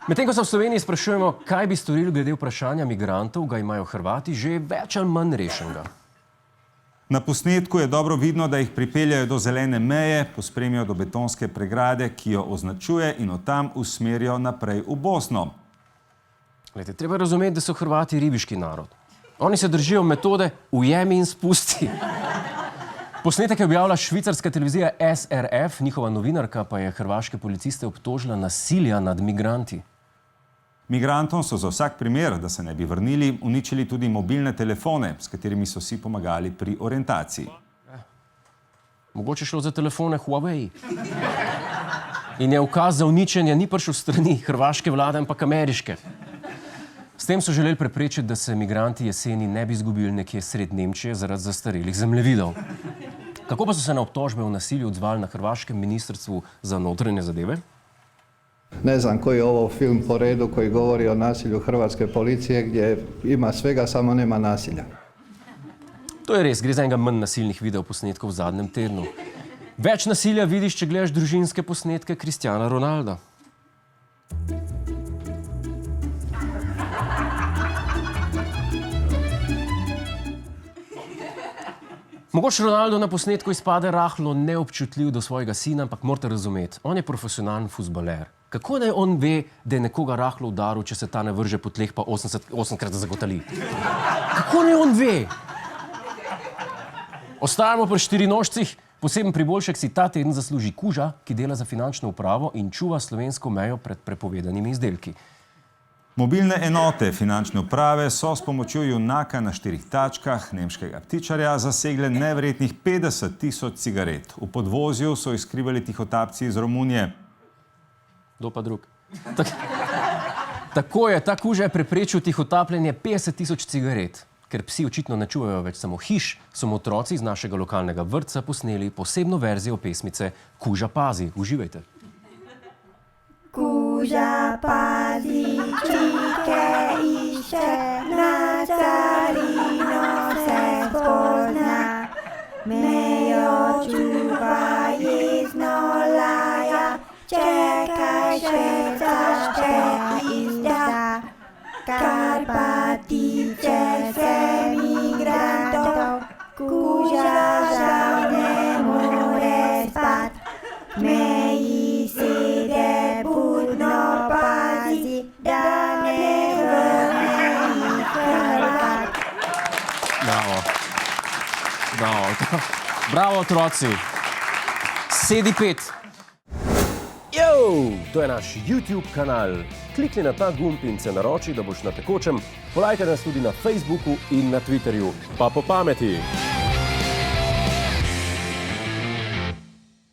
Medtem ko se v Sloveniji sprašujemo, kaj bi storili glede vprašanja migrantov, ga imajo Hrvati že več ali manj rešenega. Na posnetku je dobro vidno, da jih pripeljajo do zelene meje, pospremijo do betonske pregrade, ki jo označuje in od tam usmerijo naprej v Bosno. Glejte, treba razumeti, da so Hrvati ribiški narod. Oni se držijo metode ujemi in spusti. Posnetek je objavila švicarska televizija SRF, njihova novinarka pa je hrvaške policiste obtožila nasilja nad migranti. Migrantom so za vsak primer, da se ne bi vrnili, uničili tudi mobilne telefone, s katerimi so si pomagali pri orientaciji. Mogoče šlo za telefone Huawei. In je ukaz za uničenje ni prišel strani hrvaške vlade, ampak ameriške. S tem so želeli preprečiti, da se migranti jeseni ne bi izgubili nekje sred Nemčije zaradi zastarelih zemljevidov. Kako pa so se na obtožbe o nasilju odzvali na hrvaškem ministrstvu za notranje zadeve? Ne znam koji je ovo film po redu koji govori o nasilju hrvatske policije gdje ima svega, samo nema nasilja. To je res, gre za enega manj nasilnih videoposnetkov v zadnjem tednu. Več nasilja vidiš, če gledaš družinske posnetke Cristiana Ronalda. Mogoče Ronaldo na posnetku izpade rahlo neobčutljiv do svojega sina, ampak morate razumeti, on je profesionalen fuzbaler. Kako naj on ve, da je nekoga rahlo udaril, če se ta ne vrže po tleh pa 8krat zagotali? Kako naj on ve? Ostajamo pri štirinožcih, poseben priboljšek si ta teden zasluži Kuža, ki dela za finančno upravo in čuva slovensko mejo pred prepovedanimi izdelki. Mobilne enote finančne uprave so s pomočjo junaka na 4 tačkah nemškega ptičarja zasegle nevrednih 50.000 cigaret. V podvozju so jih skrivali tihotapci iz Romunije. Kdo pa drug? Tako je, ta Kuža je preprečil tihotapljenje 50.000 cigaret. Ker psi očitno ne čuvajo več samo hiš, so mu otroci iz našega lokalnega vrtca posneli posebno verzijo pesmice Kuža pazi. Uživajte. Kuža pazi, čike išče, na carino se spozna. Mejo čuva jezno laja, čekaj švecašče izda. Kar pa tiče se migrantov, Kuža žal ne more spat. Meji sede budno pazi, da ne vrne jih Hrvat. Bravo. Bravo. Bravo, otroci. Sedi 5. Jo, to je naš YouTube kanal. Klikni na ta gumb in se naroči, da boš na tekočem. Polajkaj nas tudi na Facebooku in na Twitterju. Pa po pameti!